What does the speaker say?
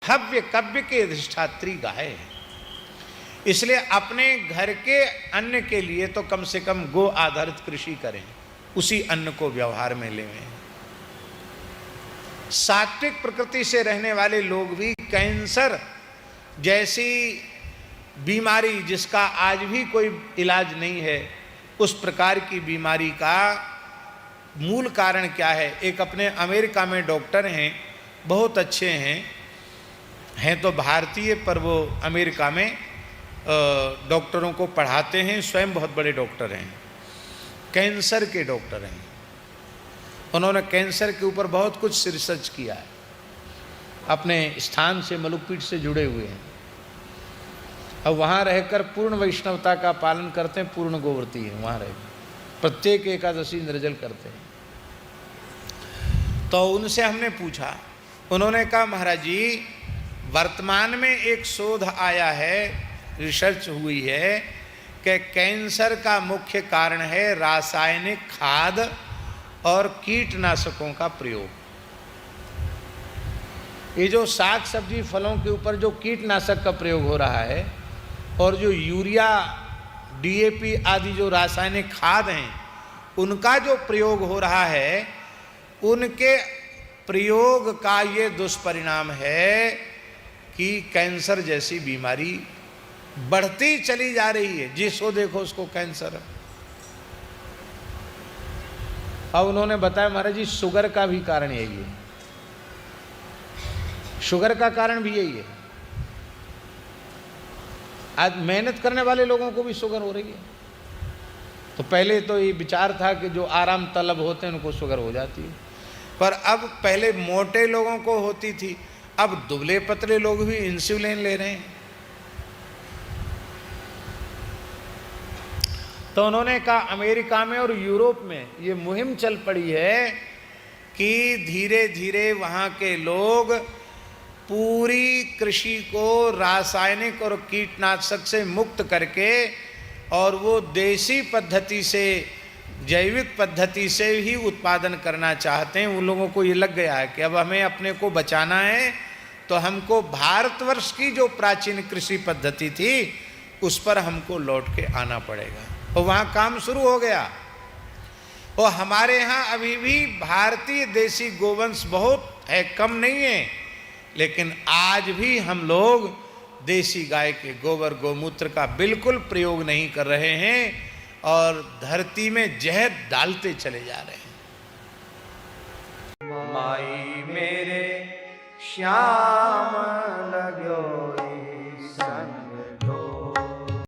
हव्य कव्य के अधिष्ठात्री गाय है। इसलिए अपने घर के अन्न के लिए तो कम से कम गो आधारित कृषि करें, उसी अन्न को व्यवहार में लें। सात्विक प्रकृति से रहने वाले लोग भी कैंसर जैसी बीमारी जिसका आज भी कोई इलाज नहीं है, उस प्रकार की बीमारी का मूल कारण क्या है? एक अपने अमेरिका में डॉक्टर हैं, बहुत अच्छे हैं तो भारतीय, पर वो अमेरिका में डॉक्टरों को पढ़ाते हैं, स्वयं बहुत बड़े डॉक्टर हैं, कैंसर के डॉक्टर हैं। उन्होंने कैंसर के ऊपर बहुत कुछ रिसर्च किया है, अपने स्थान से मलुकपीठ से जुड़े हुए हैं। अब वहाँ रहकर पूर्ण वैष्णवता का पालन करते हैं, पूर्ण गोव्रती हैं, वहाँ रह प्रत्येक एकादशी निर्जल करते हैं। तो उनसे हमने पूछा, उन्होंने कहा महाराज जी, वर्तमान में एक शोध आया है, रिसर्च हुई है कि कैंसर का मुख्य कारण है रासायनिक खाद और कीटनाशकों का प्रयोग। ये जो साग सब्जी फलों के ऊपर जो कीटनाशक का प्रयोग हो रहा है और जो यूरिया डीएपी आदि जो रासायनिक खाद हैं उनका जो प्रयोग हो रहा है, उनके प्रयोग का ये दुष्परिणाम है कि कैंसर जैसी बीमारी बढ़ती चली जा रही है। जिसको देखो उसको कैंसर है। अब उन्होंने बताया महाराज जी, शुगर का भी कारण यही है, शुगर का कारण भी यही है। आज मेहनत करने वाले लोगों को भी शुगर हो रही है। तो पहले तो ये विचार था कि जो आराम तलब होते हैं उनको शुगर हो जाती है, पर अब पहले मोटे लोगों को होती थी, अब दुबले पतले लोग भी इंसुलिन ले रहे हैं। तो उन्होंने कहा अमेरिका में और यूरोप में ये मुहिम चल पड़ी है कि धीरे धीरे वहाँ के लोग पूरी कृषि को रासायनिक और कीटनाशक से मुक्त करके और वो देसी पद्धति से, जैविक पद्धति से ही उत्पादन करना चाहते हैं। उन लोगों को ये लग गया है कि अब हमें अपने को बचाना है, तो हमको भारतवर्ष की जो प्राचीन कृषि पद्धति थी उस पर हमको लौट के आना पड़ेगा। और वहाँ काम शुरू हो गया। और हमारे यहाँ अभी भी भारतीय देसी गोवंश बहुत है, कम नहीं है, लेकिन आज भी हम लोग देसी गाय के गोबर गोमूत्र का बिल्कुल प्रयोग नहीं कर रहे हैं और धरती में जहर डालते चले जा रहे हैं। माई मेरे श्याम